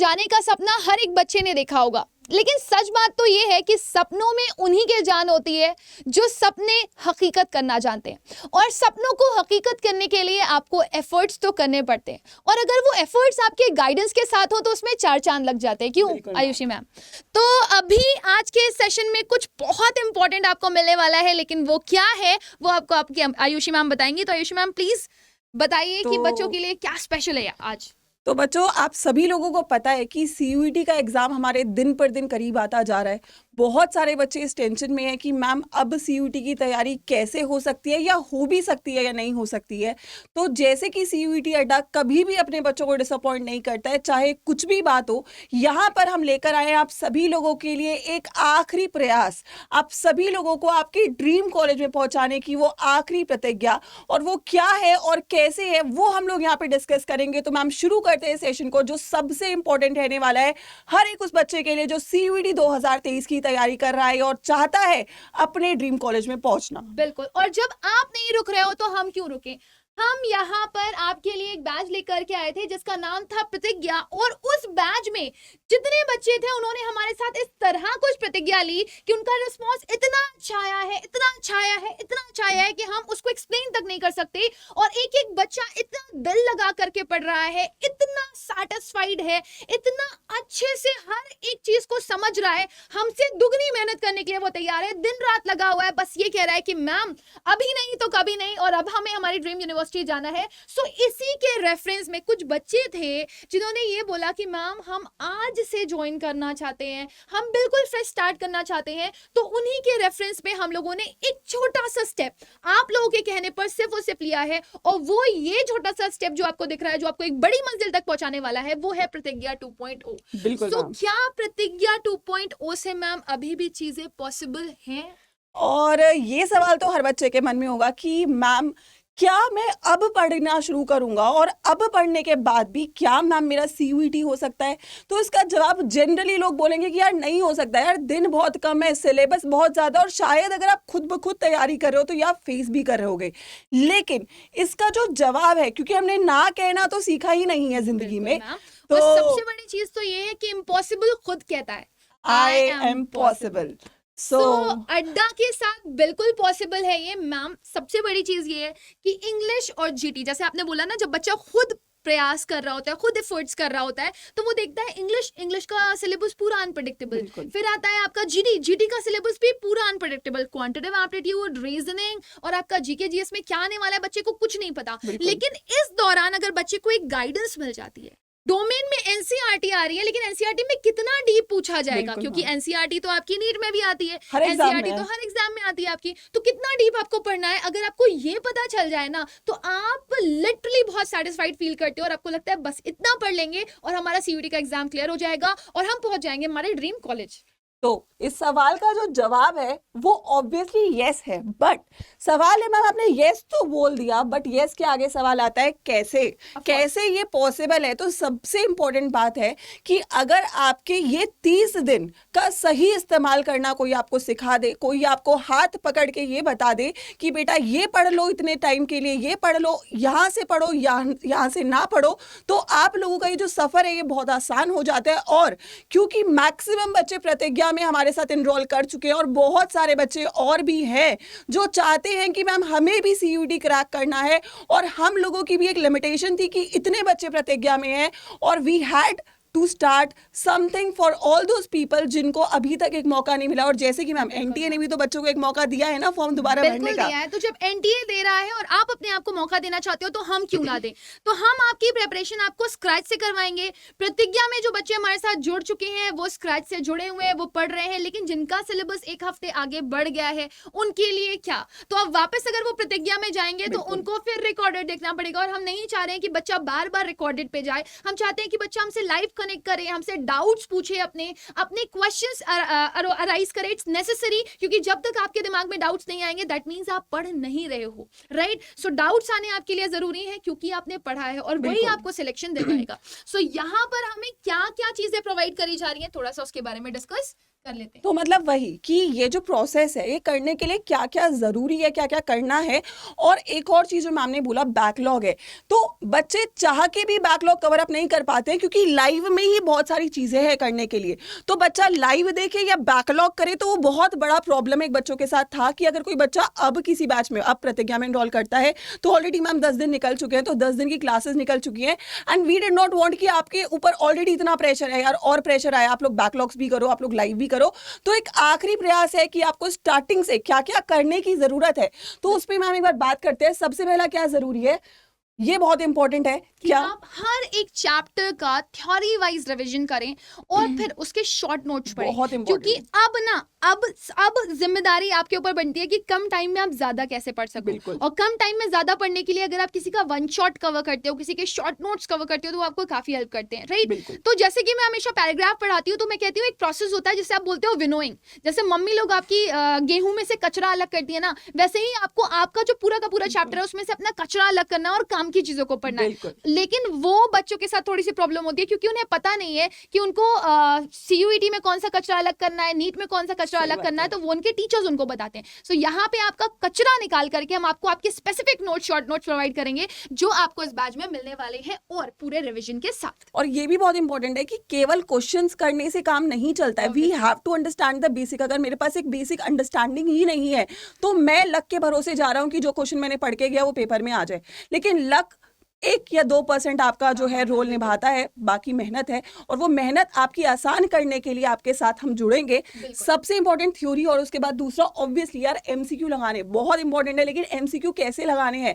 जाने का सपना हर एक बच्चे ने देखा होगा, लेकिन सच बात तो ये है कि सपनों में उन्हीं के जान होती है जो सपने हकीकत करना जानते हैं। और सपनों को हकीकत करने के लिए आपको एफर्ट्स तो करने पड़ते हैं, और अगर वो एफर्ट्स आपके गाइडेंस के साथ हो तो उसमें 4 चांद लग जाते हैं। क्यों आयुषी मैम? तो अभी आज के सेशन में कुछ बहुत इंपॉर्टेंट आपको मिलने वाला है, लेकिन वो क्या है वो आपको आपकी आयुषी मैम बताएंगी। तो आयुषी मैम प्लीज बताइए कि बच्चों के लिए क्या स्पेशल है आज। तो बच्चों, आप सभी लोगों को पता है कि सीयूईटी का एग्जाम हमारे दिन पर दिन करीब आता जा रहा है। बहुत सारे बच्चे इस टेंशन में हैं कि मैम अब सीयूईटी की तैयारी कैसे हो सकती है, या हो भी सकती है या नहीं हो सकती है। तो जैसे कि सीयूईटी अड्डा कभी भी अपने बच्चों को डिसअपॉइंट नहीं करता है, चाहे कुछ भी बात हो। यहाँ पर हम लेकर आए हैं आप सभी लोगों के लिए एक आखिरी प्रयास, आप सभी लोगों को आपके ड्रीम कॉलेज में पहुंचाने की वो आखिरी प्रतिज्ञा, और वो क्या है और कैसे है वो हम लोग यहाँ पे डिस्कस करेंगे। तो मैम शुरू करते हैं सेशन को, जो सबसे इंपॉर्टेंट रहने वाला है हर एक उस बच्चे के लिए जो सीयूईटी 2023 की तैयारी कर रहा है और चाहता है अपने ड्रीम कॉलेज में पहुंचना। बिल्कुल, और जब आप नहीं रुक रहे हो तो हम क्यों रुके। हम यहाँ पर आपके लिए एक बैच लेकर के आए थे जिसका नाम था प्रतिज्ञा, और उस बैच में जितने बच्चे थे उन्होंने हमारे साथ इस तरह कुछ प्रतिज्ञा ली कि उनका रिस्पॉन्स इतना अच्छा आया है, इतना अच्छा आया है, इतना अच्छा आया है कि हम उसको एक्सप्लेन तक नहीं कर सकते। और एक एक बच्चा इतना दिल लगा करके पढ़ रहा है, इतना सैटिस्फाइड है, इतना अच्छे से हर एक चीज को समझ रहा है, हमसे दुगनी मेहनत करने के लिए वो तैयार है, दिन रात लगा हुआ है, बस ये कह रहा है कि मैम अभी नहीं तो कभी नहीं, और अब हमें हमारी ड्रीम यूनिवर्सिटी जाना है। सो इसी के रेफरेंस में कुछ बच्चे थे जिन्होंने ये बोला कि मैम हम आज से ज्वाइन करना चाहते हैं, हम बिल्कुल फ्रेश स्टार्ट करना चाहते हैं। तो उन्हीं के रेफरेंस पे हम लोगों ने एक छोटा सा स्टेप आप लोगों के कहने पर सिर्फ और सिर्फ लिया है, और वो ये छोटा सा स्टेप जो आपको दिख रहा है, जो आपको एक बड़ी मंजिल तक पहुंचाने वाला है, वो है प्रतिज्ञा 2.0। बिल्कुल। तो क्या प्रतिज्ञा 2.0 से मैम अभी भी चीजें पॉसिबल हैं? और ये सवाल तो हर बच्चे के मन में होगा कि मैम क्या मैं अब पढ़ना शुरू करूंगा, और अब पढ़ने के बाद भी क्या मैम मेरा सीयूईटी हो सकता है? तो इसका जवाब जनरली लोग बोलेंगे कि यार नहीं हो सकता यार, दिन बहुत कम है, सिलेबस बहुत ज़्यादा, और शायद अगर आप खुद ब खुद तैयारी कर रहे हो तो या फेस भी कर रहे होगे। लेकिन इसका जो जवाब है, क्योंकि हमने ना कहना तो सीखा ही नहीं है जिंदगी में, तो और सबसे बड़ी चीज तो ये है कि इम्पॉसिबल खुद कहता है आई एम पॉसिबल। सो अड्डा के साथ बिल्कुल पॉसिबल है ये मैम। सबसे बड़ी चीज ये है कि इंग्लिश और जीटी, जैसे आपने बोला ना, जब बच्चा खुद प्रयास कर रहा होता है, खुद एफर्ट्स कर रहा होता है, तो वो देखता है इंग्लिश का सिलेबस पूरा अनप्रेडिक्टेबल, फिर आता है आपका जीटी का सिलेबस भी पूरा अनप्रेडिक्टेबल, क्वांटिटेटिव एप्टीट्यूड, रीजनिंग, और आपका जीके जीएस में क्या आने वाला है बच्चे को कुछ नहीं पता। लेकिन इस दौरान अगर बच्चे को एक गाइडेंस मिल जाती है, डोमेन में एनसीईआरटी आ रही है, लेकिन एनसीईआरटी में कितना डीप पूछा जाएगा, क्योंकि एनसीईआरटी तो आपकी नीट में भी आती है, एनसीईआरटी तो हर एग्जाम में आती है आपकी, तो कितना डीप आपको पढ़ना है, अगर आपको ये पता चल जाए ना, तो आप लिटरली बहुत सेटिस्फाइड फील करते हो, और आपको लगता है बस इतना पढ़ लेंगे और हमारा सीयूईटी का एग्जाम क्लियर हो जाएगा और हम पहुंच जाएंगे हमारे ड्रीम कॉलेज। तो इस सवाल का जो जवाब है वो ऑब्वियसली यस है। बट सवाल है मैम, आपने यस तो बोल दिया, बट यस के आगे सवाल आता है कैसे ये पॉसिबल है। तो सबसे इंपॉर्टेंट बात है कि अगर आपके ये 30 दिन का सही इस्तेमाल करना कोई आपको सिखा दे, कोई आपको हाथ पकड़ के ये बता दे कि बेटा ये पढ़ लो इतने टाइम के लिए, ये पढ़ लो, यहाँ से पढ़ो, यहाँ से ना पढ़ो, तो आप लोगों का ये जो सफर है ये बहुत आसान हो जाता है। और क्योंकि मैक्सिमम बच्चे प्रतिज्ञा में हमारे साथ एनरोल कर चुके हैं, और बहुत सारे बच्चे और भी हैं जो चाहते हैं कि मैम हमें भी सीयूईटी क्रैक करना है, और हम लोगों की भी एक लिमिटेशन थी कि इतने बच्चे प्रतिज्ञा में हैं, और we had to start something for all those people जिनको अभी तक एक मौका नहीं मिला। और जैसे कि मैम एनटीए ने भी तो बच्चों को एक मौका दिया है ना फॉर्म दोबारा भरने का। दिया है, तो जब एनटीए दे रहा है और आप अपने आप को मौका देना चाहते हो तो हम क्यों ना दें। तो हम आपकी प्रिपरेशन आपको स्क्रैच से करवाएंगे। प्रतिज्ञा में जो बच्चे हमारे साथ जुड़ चुके हैं वो स्क्रैच से जुड़े हुए हैं, वो पढ़ रहे हैं, लेकिन जिनका सिलेबस एक हफ्ते आगे बढ़ गया है उनके लिए क्या। तो अब वापस अगर वो प्रतिज्ञा में जाएंगे तो उनको फिर रिकॉर्डेड देखना पड़ेगा, और हम नहीं चाह रहे हैं कि बच्चा बार बार रिकॉर्डेड पे जाए। हम चाहते हैं कि बच्चा हमसे लाइव कनेक्ट करे, हमसे डाउट्स पूछे, अपने क्वेश्चंस अराइज करे। इट्स नेसेसरी, क्योंकि जब तक आपके दिमाग में डाउट्स नहीं आएंगे दैट मींस आप पढ़ नहीं रहे हो, राइट। सो डाउट्स आने आपके लिए जरूरी है क्योंकि आपने पढ़ा है, और वही आपको सिलेक्शन दिलाएगा। सो यहाँ पर हमें क्या क्या चीजें प्रोवाइड करी जा रही है, थोड़ा सा उसके बारे में डिस्कस कर लेते हैं। तो मतलब वही कि ये जो प्रोसेस है ये करने के लिए क्या क्या जरूरी है, क्या क्या करना है। और एक और चीज जो मैम ने बोला बैकलॉग है, तो बच्चे चाह के भी बैकलॉग कवर अप नहीं कर पाते हैं क्योंकि लाइव में ही बहुत सारी चीजें हैं करने के लिए। तो बच्चा लाइव देखे या बैकलॉग करे तो वो बहुत बड़ा प्रॉब्लम एक बच्चों के साथ था कि अगर कोई बच्चा अब किसी बैच में, अब प्रतिज्ञा में एनरोल करता है तो ऑलरेडी मैम 10 दिन निकल चुके हैं, तो 10 दिन की क्लासेस निकल चुकी हैं and we did not want कि आपके ऊपर ऑलरेडी इतना प्रेशर है यार, और प्रेशर आया, आप लोग बैकलॉग्स भी करो, आप लोग लाइव भी करो। तो एक आखिरी प्रयास है कि आपको स्टार्टिंग से क्या क्या करने की जरूरत है, तो उस पर मैम एक बार बात करते हैं। सबसे पहला क्या जरूरी है, ये बहुत इंपॉर्टेंट है कि क्या आप हर एक चैप्टर का थ्योरी वाइज रिवीजन करें और फिर उसके शॉर्ट नोट्स पढ़ें, बहुत क्योंकि important अब जिम्मेदारी आपके ऊपर बनती है कि कम टाइम में आप ज्यादा कैसे पढ़ सको। बिल्कुल। और कम टाइम में ज्यादा पढ़ने के लिए अगर आप किसी का वन शॉट कवर करते हो, किसी के शॉर्ट नोट्स कवर करते हो, तो वो आपको काफी हेल्प करते हैं, राइट। बिल्कुल। तो जैसे कि मैं हमेशा पैराग्राफ पढ़ाती हूँ तो मैं कहती हूँ एक प्रोसेस होता है जिसे आप बोलते हो विनोइंग। जैसे मम्मी लोग आपकी गेहूं में से कचरा अलग करती है ना, वैसे ही आपको आपका जो पूरा का पूरा चैप्टर है उसमें से अपना कचरा अलग करना है और काम की चीजों को पढ़ना है। बिल्कुल। लेकिन वो बच्चों के साथ थोड़ी सी प्रॉब्लम होती है क्योंकि उन्हें पता नहीं है कि उनको सीयूईटी में कौन सा कचरा अलग करना है, नीट में कौन सा कचरा सही अलग बात करना है, है। तो वो उनके टीचर्स उनको बताते हैं। सो यहाँ पे आपका कचरा निकाल करके हम आपको आपके specific note, short notes provide करेंगे जो आपको इस बैच में मिलने वाले हैं और पूरे रिवीजन के साथ। और ये भी बहुत इंपॉर्टेंट है कि केवल क्वेश्चंस करने से काम नहीं चलता है, we have to understand the basic. अगर मेरे पास एक बेसिक अंडरस्टैंडिंग ही नहीं है तो मैं लक के भरोसे जा रहा हूँ कि जो क्वेश्चन मैंने पढ़ के गया वो पेपर में आ जाए, लेकिन लक 1 या 2% आपका जो है रोल निभाता है, बाकी मेहनत है। और वो मेहनत आपकी आसान करने के लिए आपके साथ हम जुड़ेंगे। सबसे इंपॉर्टेंट थ्योरी, और उसके बाद दूसरा ऑब्वियसली यार एमसीक्यू लगाने बहुत इंपॉर्टेंट है। लेकिन एमसीक्यू कैसे लगाने हैं?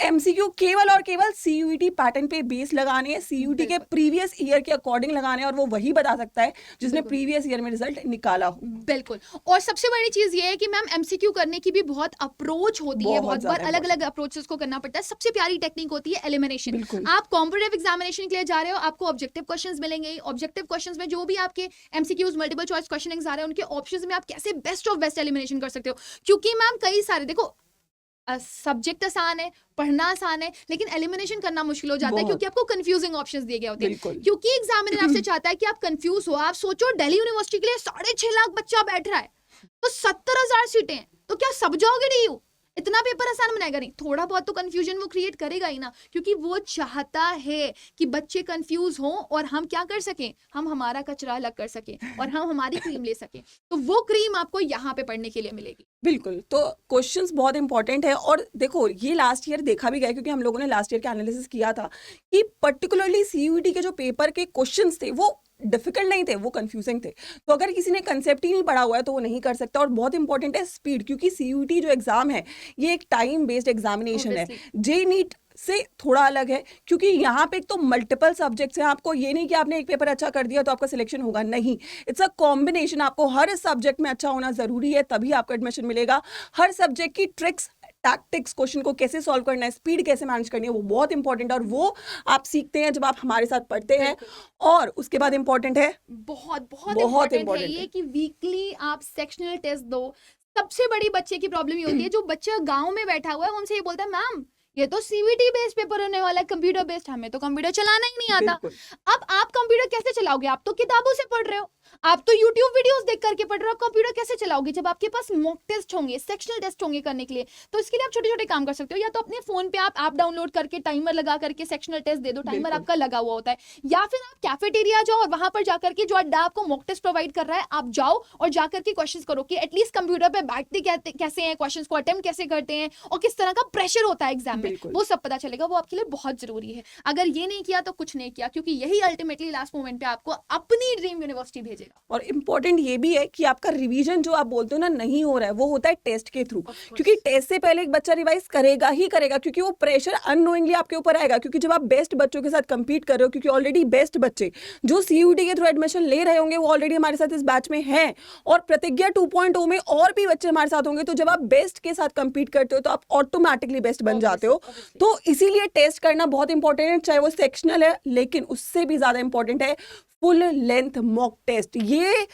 एमसीक्यू केवल और केवल सीयूईटी पैटर्न पे बेस लगाने हैं, सीयूईटी के प्रीवियस ईयर के अकॉर्डिंग लगाने हैं, और वो वही बता सकता है जिसने प्रीवियस ईयर में रिजल्ट निकाला हो। बिल्कुल। और सबसे बड़ी चीज ये है कि मैम एमसीक्यू करने की भी बहुत अप्रोच होती है, बहुत बार अलग अलग अप्रोचेस को करना पड़ता है। सबसे प्यारी टेक्निक होती है एलिमिनेशन। आप कॉम्पिटिटिव एग्जामिनेशन के लिए जा रहे हो, आपको ऑब्जेक्टिव क्वेश्चंस मिलेंगे। ऑब्जेक्टिव क्वेश्चंस में जो भी आपके एमसीक्यूज, मल्टीपल चॉइस क्वेश्चनिंग्स आ रहे हैं, उनके ऑप्शंस में आप कैसे बेस्ट ऑफ बेस्ट एलिमिनेशन कर सकते हो। क्योंकि मैम कई सारे, देखो सब्जेक्ट आसान है, पढ़ना आसान है, लेकिन एलिमिनेशन करना मुश्किल हो जाता है क्योंकि आपको कंफ्यूजिंग ऑप्शंस दिए गए होते हैं। क्योंकि एग्जामिनर आपसे चाहता है कि आप कंफ्यूज हो। आप सोचो दिल्ली यूनिवर्सिटी के लिए 6.5 लाख बच्चा बैठ रहा है, तो 70,000 सीटें हैं, तो क्या सब जाओगे DU? इतना पेपर आसान बनाएगा नहीं, थोड़ा बहुत तो कंफ्यूजन वो क्रिएट करेगा ही ना, क्योंकि वो चाहता है कि बच्चे कंफ्यूज हों और हम क्या कर सकें, हम हमारा कचरा अलग कर सकें और हम हमारी क्रीम ले सकें। तो वो क्रीम आपको यहाँ पे पढ़ने के लिए मिलेगी। बिल्कुल। तो क्वेश्चंस बहुत इंपॉर्टेंट है। और देखो ये लास्ट ईयर देखा भी गया, क्योंकि हम लोगों ने लास्ट ईयर का एनालिसिस किया था कि पर्टिकुलरली सीयूईटी के जो पेपर के क्वेश्चंस थे वो डिफिकल्ट नहीं थे, वो कंफ्यूजिंग थे। तो अगर किसी ने कंसेप्ट ही नहीं पढ़ा हुआ है तो वो नहीं कर सकता। और बहुत इंपॉर्टेंट है स्पीड, क्योंकि सीयूईटी जो एग्जाम है ये एक टाइम बेस्ड एग्जामिनेशन है, जे नीट से थोड़ा अलग है, क्योंकि यहाँ पे एक तो मल्टीपल सब्जेक्ट्स हैं। आपको ये नहीं कि आपने एक पेपर अच्छा कर दिया तो आपका सिलेक्शन होगा, नहीं, इट्स अ कॉम्बिनेशन। आपको हर सब्जेक्ट में अच्छा होना जरूरी है, तभी आपको एडमिशन मिलेगा। हर सब्जेक्ट की ट्रिक्स, टैक्टिक्स, क्वेश्चन को कैसे सॉल्व करना है, स्पीड कैसे मैनेज करनी है, वो बहुत इंपॉर्टेंट है। और वो आप सीखते हैं जब आप हमारे साथ पढ़ते हैं। और उसके बाद इंपॉर्टेंट है, बहुत इंपॉर्टेंट है ये कि वीकली आप सेक्शनल टेस्ट दो। सबसे बड़ी बच्चे की प्रॉब्लम ये होती है, जो बच्चा गांव में बैठा हुआ है उनसे ये बोलता है मैम ये तो सीवीटी बेस्ड पेपर होने वाला है, कंप्यूटर बेस्ड, हमें तो कंप्यूटर चलाना ही नहीं आता। अब आप कंप्यूटर कैसे चलाओगे? आप तो किताबों से पढ़ रहे हो, आप तो यूट्यूब वीडियोस देख करके पढ़ रहे हो, कंप्यूटर कैसे चलाओगे जब आपके पास मॉक टेस्ट होंगे, सेक्शनल टेस्ट होंगे करने के लिए? तो इसके लिए आप छोटे छोटे काम कर सकते हो। या तो अपने फोन पे आप ऐप डाउनलोड करके टाइमर लगा करके सेक्शनल टेस्ट दे दो, टाइमर आपका लगा हुआ होता है। या फिर आप कैफेटेरिया जाओ और वहां पर जाकर के जो अड्डा आपको मॉक टेस्ट प्रोवाइड कर रहा है, आप जाओ और जाकर के क्वेश्चंस करो कि एटलीस्ट कंप्यूटर पे बैठते कैसे हैं, क्वेश्चंस को अटेम्प्ट कैसे करते हैं और किस तरह का प्रेशर होता है एग्जाम में, वो सब पता चलेगा। वो आपके लिए बहुत जरूरी है। अगर ये नहीं किया तो कुछ नहीं किया, क्योंकि यही अल्टीमेटली लास्ट मोमेंट पे आपको अपनी ड्रीम यूनिवर्सिटी भेजेगा। और इंपॉर्टेंट ये भी है कि आपका रिवीजन जो आप बोलते हो ना नहीं हो रहा है, वो होता है टेस्ट के थ्रू। क्योंकि टेस्ट से पहले एक बच्चा रिवाइज करेगा ही करेगा, क्योंकि वो प्रेशर अननोइंगली आपके ऊपर आएगा। क्योंकि जब आप बेस्ट बच्चों के साथ कंपीट कर रहे हो, क्योंकि ऑलरेडी बेस्ट बच्चे जो सीयूटी के थ्रू एडमिशन ले रहे होंगे वो ऑलरेडी हमारे साथ इस बैच में हैं, और प्रतिज्ञा 2.0 में और भी बच्चे हमारे साथ होंगे। तो जब आप बेस्ट के साथ कंपीट करते हो तो आप ऑटोमेटिकली बेस्ट बन जाते हो। तो इसीलिए टेस्ट करना बहुत इंपॉर्टेंट है, चाहे वो सेक्शनल है, लेकिन उससे भी ज्यादा इंपॉर्टेंट है फुल लेंथ मॉक टेस्ट। ये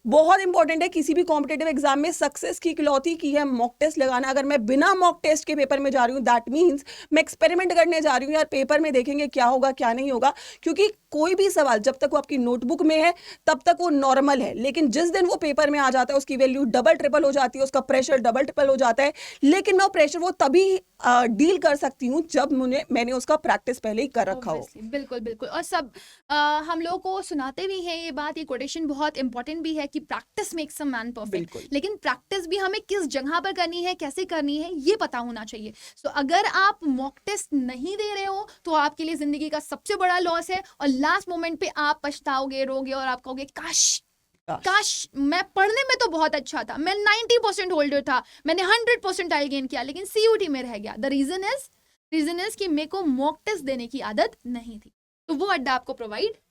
बहुत इंपॉर्टेंट है किसी भी कॉम्पिटेटिव एग्जाम में। सक्सेस की इकलौती की है मॉक टेस्ट लगाना। अगर मैं बिना मॉक टेस्ट के पेपर में जा रही हूँ, दैट मीन्स मैं एक्सपेरिमेंट करने जा रही हूँ यार, पेपर में देखेंगे क्या होगा क्या नहीं होगा। क्योंकि कोई भी सवाल जब तक वो आपकी नोटबुक में है तब तक वो नॉर्मल है, लेकिन जिस दिन वो पेपर में आ जाता है उसकी वैल्यू डबल ट्रिपल हो जाती है, उसका प्रेशर डबल ट्रिपल हो जाता है। लेकिन मैं वो प्रेशर वो तभी डील कर सकती हूँ जब मैंने उसका प्रैक्टिस पहले ही कर रखा हो। Obviously, बिल्कुल बिल्कुल। और सब हम लोगों को सुनाते भी हैं ये बात, ये कोटेशन बहुत इंपॉर्टेंट भी है कि practice makes a man perfect. बिल्कुल। लेकिन प्रैक्टिस भी हमें किस जगह पर करनी है, कैसे करनी है, ये पता होना चाहिए। सो अगर आप मॉक टेस्ट नहीं दे रहे हो तो आपके लिए जिंदगी का सबसे बड़ा लॉस है, और लास्ट मोमेंट पे आप पछताओगे, रोगे, और आप कहोगे काश मैं पढ़ने में तो बहुत अच्छा था, मैं 90% होल्डर था, मैंने 100% टाइल गेन किया, लेकिन सीयूटी में रह गया। द रीजन इज कि मेरे को मॉक टेस्ट देने की आदत नहीं थी। तो वो अड्डा आपको प्रोवाइड कर।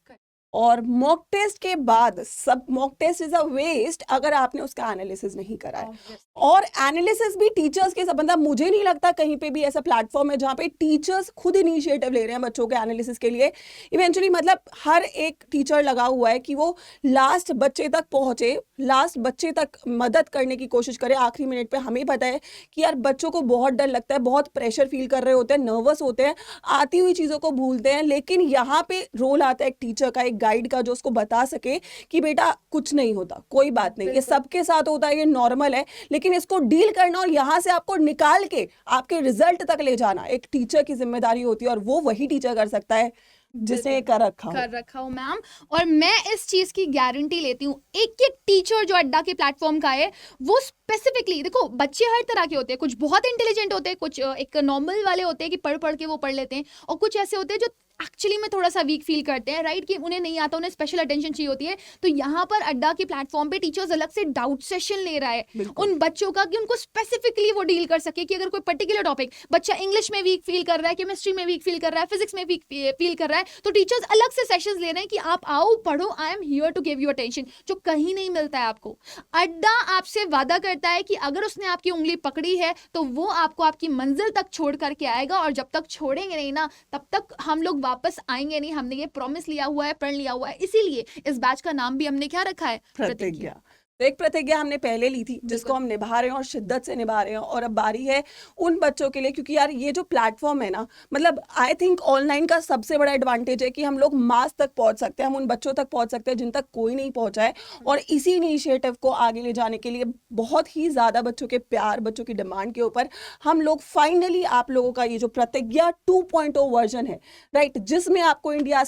और मॉक टेस्ट के बाद सब mock test is a waste अगर आपने उसका एनालिसिस नहीं करा है। और एनालिसिस भी टीचर्स के मतलब मुझे नहीं लगता कहीं पे भी ऐसा प्लेटफॉर्म है जहाँ पे टीचर्स खुद इनिशिएटिव ले रहे हैं बच्चों के एनालिसिस के लिए। इवेंचुअली मतलब हर एक टीचर लगा हुआ है कि वो लास्ट बच्चे तक पहुंचे, लास्ट बच्चे तक मदद करने की कोशिश करे आखिरी मिनट पे। हमें पता है कि यार बच्चों को बहुत डर लगता है, बहुत प्रेशर फील कर रहे होते हैं, नर्वस होते हैं, आती हुई चीज़ों को भूलते हैं। लेकिन यहाँ पे रोल आता है एक टीचर का, एक गाइड का, जो उसको बता सके कि बेटा कुछ नहीं होता, कोई बात नहीं, ये सबके साथ होता है, ये नॉर्मल है, लेकिन इसको डील करना और यहाँ से आपको निकाल के आपके रिजल्ट तक ले जाना एक टीचर की जिम्मेदारी होती है। और वो वही टीचर कर सकता है जिसने कर रखा हो मैम। और मैं इस चीज की गारंटी लेती हूँ, एक एक टीचर जो अड्डा के प्लेटफॉर्म का है वो स्पेसिफिकली, देखो बच्चे हर तरह के होते हैं, कुछ बहुत इंटेलिजेंट होते हैं, कुछ एक नॉर्मल वाले होते हैं कि पढ़ पढ़ के वो पढ़ लेते हैं, और कुछ ऐसे होते हैं जो एक्चुअली में थोड़ा सा वीक फील करते हैं, राइट, कि उन्हें नहीं आता, उन्हें स्पेशल अटेंशन चाहिए होती है। तो यहाँ पर अड्डा के प्लेटफॉर्म पे टीचर्स अलग से डाउट सेशन ले रहा है उन बच्चों का, कि उनको स्पेसिफिकली वो डील कर सके कि अगर कोई पर्टिकुलर टॉपिक बच्चा इंग्लिश में वीक फील कर रहा है, केमिस्ट्री में वीक फील कर रहा है, फिजिक्स में वीक फील कर रहा है, तो टीचर्स अलग से सेशंस ले रहे हैं कि आप आओ पढ़ो, I am here to give you attention, जो कहीं नहीं मिलता है आपको। अड्डा आपसे वादा करता है कि अगर उसने आपकी उंगली पकड़ी है तो वो आपको आपकी मंजिल तक छोड़ करके आएगा, और जब तक छोड़ेंगे नहीं ना तब तक हम लोग वापस आएंगे नहीं। हमने ये प्रॉमिस लिया हुआ है, प्रण लिया हुआ है, इसीलिए इस बैच का नाम भी हमने क्या रखा है, प्रतिज्ञा। तो एक प्रतिज्ञा हमने पहले ली थी जिसको हम निभा रहे हैं और शिद्दत से निभा रहे हैं। और अब बारी है उन बच्चों के लिए, क्योंकि यार ये जो प्लेटफॉर्म है ना, मतलब आई थिंक ऑनलाइन का सबसे बड़ा एडवांटेज है कि हम लोग मास तक पहुंच सकते हैं, हम उन बच्चों तक पहुंच सकते हैं जिन तक कोई नहीं पहुंचा है। और इसी इनिशिएटिव को आगे ले जाने के लिए बहुत ही ज़्यादा बच्चों के प्यार, बच्चों की डिमांड के ऊपर हम लोग फाइनली आप लोगों का ये जो प्रतिज्ञा 2.0 वर्जन है, राइट, जिसमें आपको इंडिया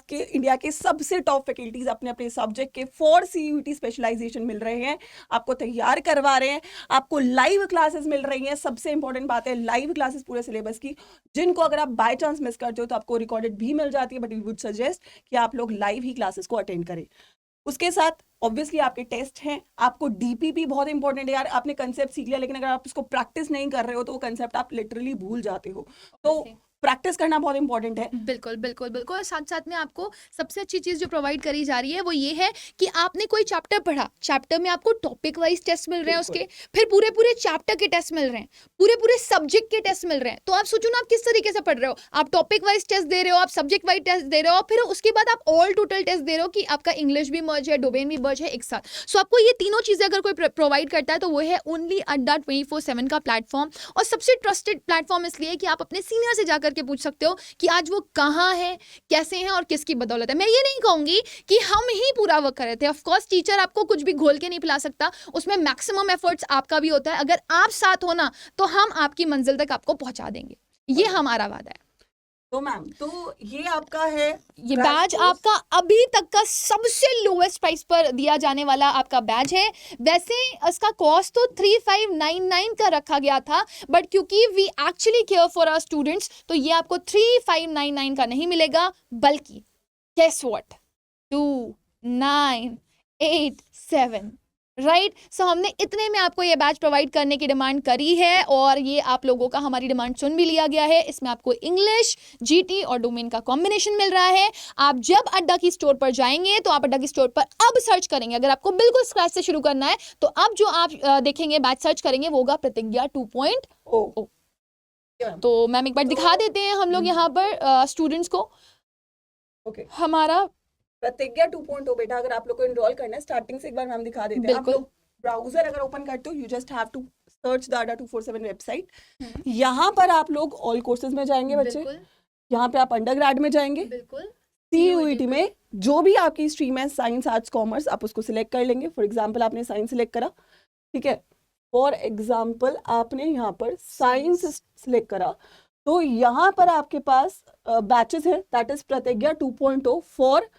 के सबसे टॉप फैकल्टीज अपने अपने सब्जेक्ट के फॉर CUET स्पेशलाइजेशन मिल रहे हैं, आपको तैयार करवा रहे हैं, आपको लाइव क्लासेस मिल रही हैं। सबसे इंपॉर्टेंट बात है लाइव क्लासेस पूरे सिलेबस की, जिनको अगर आप बाय चांस मिस करते हो तो आपको रिकॉर्डेड भी मिल जाती है, बट वी वुड सजेस्ट कि आप लोग लाइव ही क्लासेस को अटेंड करें। उसके साथ ऑब्वियसली आपके टेस्ट हैं, आपको DPP बहुत इंपॉर्टेंट है यार। आपने कंसेप्ट सीख लिया लेकिन अगर आप इसको प्रैक्टिस नहीं कर रहे हो तो वो कंसेप्ट आप लिटरली भूल जाते हो, तो प्रैक्टिस करना बहुत इंपॉर्टेंट है। बिल्कुल बिल्कुल बिल्कुल। और साथ साथ में आपको सबसे अच्छी चीज जो प्रोवाइड करी जा रही है वो ये है कि आपने कोई चैप्टर पढ़ा, चैप्टर में आपको टॉपिक वाइज टेस्ट मिल रहे हैं उसके, फिर पूरे पूरे चैप्टर के टेस्ट मिल रहे हैं, पूरे पूरे सब्जेक्ट के टेस्ट मिल रहे हैं। तो आप सोचो ना आप किस तरीके से पढ़ रहे हो, आप टॉपिक वाइज टेस्ट दे रहे हो, आप सब्जेक्ट वाइज टेस्ट दे रहे हो, फिर उसके बाद आप ऑल टोटल टेस्ट दे रहे हो कि आपका इंग्लिश भी मर्ज है, डोमेन भी मर्ज है एक साथ। सो आपको ये तीनों चीजें अगर कोई प्रोवाइड करता है तो वो है ओनली अड्डा 24/7 का प्लेटफॉर्म। और सबसे ट्रस्टेड प्लेटफॉर्म इसलिए कि आप अपने सीनियर से जाकर के पूछ सकते हो कि आज वो कहाँ है, कैसे हैं और किसकी बदौलत है। मैं ये नहीं कहूंगी कि हम ही पूरा वर्क कर रहे थे, ऑफ कोर्स टीचर आपको कुछ भी घोल के नहीं पिला सकता, उसमें मैक्सिमम एफर्ट्स आपका भी होता है। अगर आप साथ हो ना तो हम आपकी मंजिल तक आपको पहुंचा देंगे, ये हमारा वादा है। तो मैम, तो ये आपका है, ये बैच आपका अभी तक का सबसे लोएस्ट प्राइस पर दिया जाने वाला आपका बैच है। वैसे इसका कॉस्ट तो 3599 का रखा गया था, बट क्योंकि we actually care for our students तो ये आपको 3599 का नहीं मिलेगा, बल्कि गेस व्हाट, 2987, राइट। सो हमने इतने में आपको ये बैच प्रोवाइड करने की डिमांड करी है, और ये आप लोगों का हमारी डिमांड सुन भी लिया गया है। इसमें आपको इंग्लिश, GT और डोमेन का कॉम्बिनेशन मिल रहा है। आप जब अड्डा की स्टोर पर जाएंगे तो आप अड्डा की स्टोर पर अब सर्च करेंगे, अगर आपको बिल्कुल स्क्रैच से शुरू करना है तो अब जो आप देखेंगे बैच सर्च करेंगे वो होगा प्रतिज्ञा 2.0। तो मैम एक बार दिखा देते हैं हम लोग यहाँ पर स्टूडेंट्स को। Okay. हमारा प्रतिज्ञा 2.0 बेटा, अगर आप लोग को इनरोल करना है, स्टार्टिंग से एक बार मैम दिखा देते हैं। आप बिल्कुल। लोग ब्राउजर अगर ओपन करते हो, you just have to search the ADA 247 website. Hmm, यहाँ पर आप लोग ऑल कोर्सेज में जाएंगे बच्चे, बिल्कुल यहाँ पे आप अंडर ग्रेड में जाएंगे, बिल्कुल CUET में जो भी आपकी स्ट्रीम है, साइंस आर्ट्स कॉमर्स, आप उसको सिलेक्ट कर लेंगे। फॉर एग्जाम्पल आपने साइंस सिलेक्ट करा, ठीक है, फॉर एग्जाम्पल आपने यहाँ पर साइंस सिलेक्ट करा, तो यहाँ पर आपके पास बैचेस है, दैट इज प्रतिज्ञा 2.0 for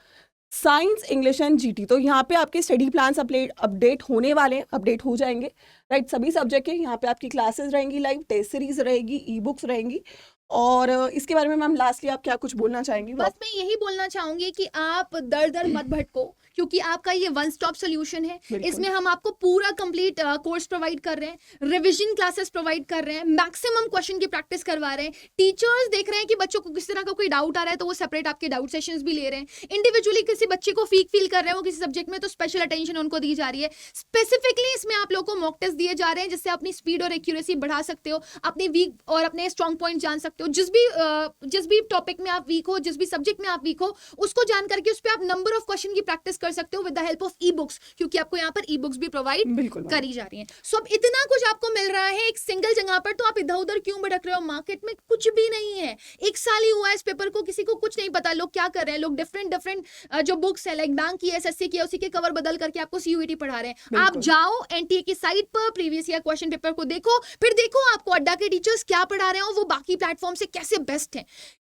science, English and GT। तो यहाँ पे आपके स्टडी प्लान्स अपडेट होने वाले, अपडेट हो जाएंगे, राइट। सभी सब्जेक्ट के यहाँ पे आपकी क्लासेस रहेंगी, लाइव टेस्ट सीरीज रहेगी, ई बुक्स रहेंगी। और इसके बारे में मैम लास्टली आप क्या कुछ बोलना चाहेंगी? बस मैं यही बोलना चाहूंगी कि आप दर दर मत भटको, क्योंकि आपका ये वन स्टॉप सोल्यूशन है। बिल्कुल। इसमें हम आपको पूरा कंप्लीट कोर्स प्रोवाइड कर रहे हैं, रिवीजन क्लासेस प्रोवाइड कर रहे हैं, मैक्सिमम क्वेश्चन की प्रैक्टिस करवा रहे हैं। टीचर्स देख रहे हैं कि बच्चों को किस तरह का कोई डाउट आ रहा है, तो वो सेपरेट आपके डाउट सेशंस भी ले रहे हैं। इंडिविजुअली किसी बच्चे को वीक फील कर रहे हैं वो किसी सब्जेक्ट में, तो स्पेशल अटेंशन उनको दी जा रही है। स्पेसिफिकली इसमें आप लोगों को मॉक टेस्ट दिए जा रहे हैं, जिससे अपनी स्पीड और एक्यूरेसी बढ़ा सकते हो, अपने वीक और अपने स्ट्रॉन्ग पॉइंट जान सकते हो। जिस भी टॉपिक में आप वीक हो, जिस भी सब्जेक्ट में आप वीक हो, उसको जान करके उस पर आप नंबर ऑफ क्वेश्चन की प्रैक्टिस कर सकते हो with the help of e books, क्योंकि आपको यहाँ पर ई बुक्स भी प्रोवाइड बिल्कुल मैम। करी जा रही हैं। सो अब इतना कुछ आपको मिल रहा है एक सिंगल जगह पर, तो आप इधर उधर क्यों भटक रहे हो? मार्केट में कुछ भी नहीं है, एक साल ही हुआ है इस पेपर को, किसी को कुछ नहीं पता लोग क्या कर रहे हैं। लोग डिफरेंट जो बुक्स है, लाइक बैंक की, SSC की, उसी के कवर बदल करके आपको CUET पढ़ा रहे हैं। आप बिल्कुल। जाओ NTA की साइट पर, प्रीवियस ईयर क्वेश्चन पेपर को देखो, फिर देखो आपको अड्डा के टीचर्स क्या पढ़ा रहे हैं और वो बाकी प्लेटफॉर्म से कैसे बेस्ट है।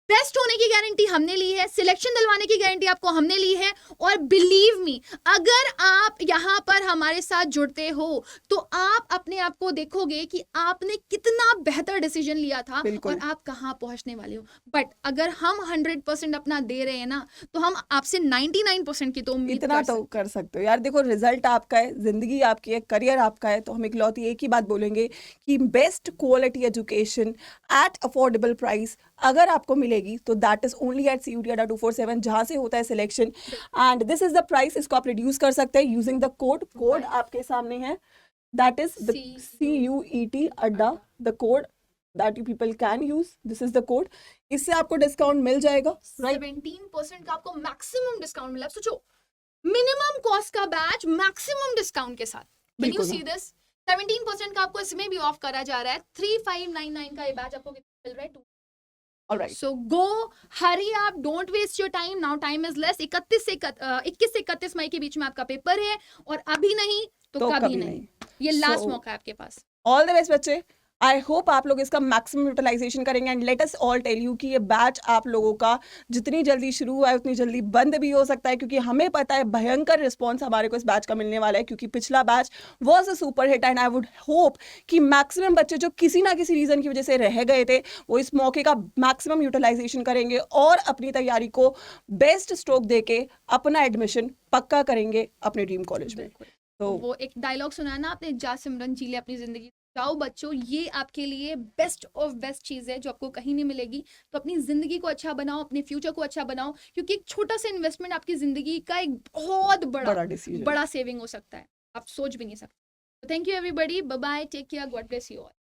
बेस्ट होने की गारंटी हमने ली है, सिलेक्शन दिलवाने की गारंटी आपको हमने ली है। और बिलीव मी, अगर आप यहाँ पर हमारे साथ जुड़ते हो तो आप अपने आप को देखोगे कि आपने कितना बेहतर डिसीजन लिया था बिल्कुल। और आप कहाँ पहुंचने वाले हो। बट अगर हम 100% अपना दे रहे हैं ना, तो हम आपसे 99% की तो उम्मीद इतना कर तो सकते कर सकते हो यार। देखो, रिजल्ट आपका है, जिंदगी आपकी है, करियर आपका है, तो हम इकलौती एक ही बात बोलेंगे कि best quality education at affordable price अगर आपको मिलेगी तो that is only at CUET ADA 247, जहां से होता है selection. And this is the price. इसको आप रिड्यूस कर सकते हैं यूजिंग द कोड आपके सामने है, that is the CUET ADA, the code that you people can use. This is the code. इससे आपको डिस्काउंट मिल जाएगा, राइट। 17% का आपको मैक्सिमम डिस्काउंट मिला। सोचो, मिनिमम कॉस्ट का बैच मैक्सिमम डिस्काउंट के साथ। कैन यू बिल्कुल सी दिस? 17% का आपको इसमें भी ऑफ करा जा रहा है। 3599 का ये बैच आपको कितना मिल रहा है? Alright. So go, hurry up, don't waste your time. Now time is less. 21 से 31 मई के बीच में आपका पेपर है, और अभी नहीं तो कभी नहीं। ये लास्ट So, मौका है आपके पास। ऑल द बेस्ट बच्चे। आई होप आप लोग इसका मैक्सिमम यूटिलाइजेशन करेंगे। And let us all tell you कि ये बैच आप लोगों का जितनी जल्दी शुरू हुआ है उतनी जल्दी बंद भी हो सकता है, क्योंकि हमें पता है भयंकर रिस्पॉन्स हमारे को इस बैच का मिलने वाला है, क्योंकि पिछला batch was a super hit. And I would hope कि मैक्सिमम बच्चे जो किसी ना किसी रीजन की वजह से रह गए थे, वो इस मौके का मैक्सिमम यूटिलाइजेशन करेंगे और अपनी तैयारी को बेस्ट स्ट्रोक देके अपना एडमिशन पक्का करेंगे अपने ड्रीम कॉलेज में। तो वो एक डायलॉग सुना ना आपने, जा सिमरन जी ले अपनी जिंदगी। जाओ बच्चों, ये आपके लिए बेस्ट ऑफ बेस्ट चीज है जो आपको कहीं नहीं मिलेगी। तो अपनी जिंदगी को अच्छा बनाओ, अपने फ्यूचर को अच्छा बनाओ, क्योंकि एक छोटा सा इन्वेस्टमेंट आपकी जिंदगी का एक बहुत बड़ा डिसीजन, बड़ा सेविंग हो सकता है, आप सोच भी नहीं सकते। Thank you everybody, bye bye, take care, God bless you all.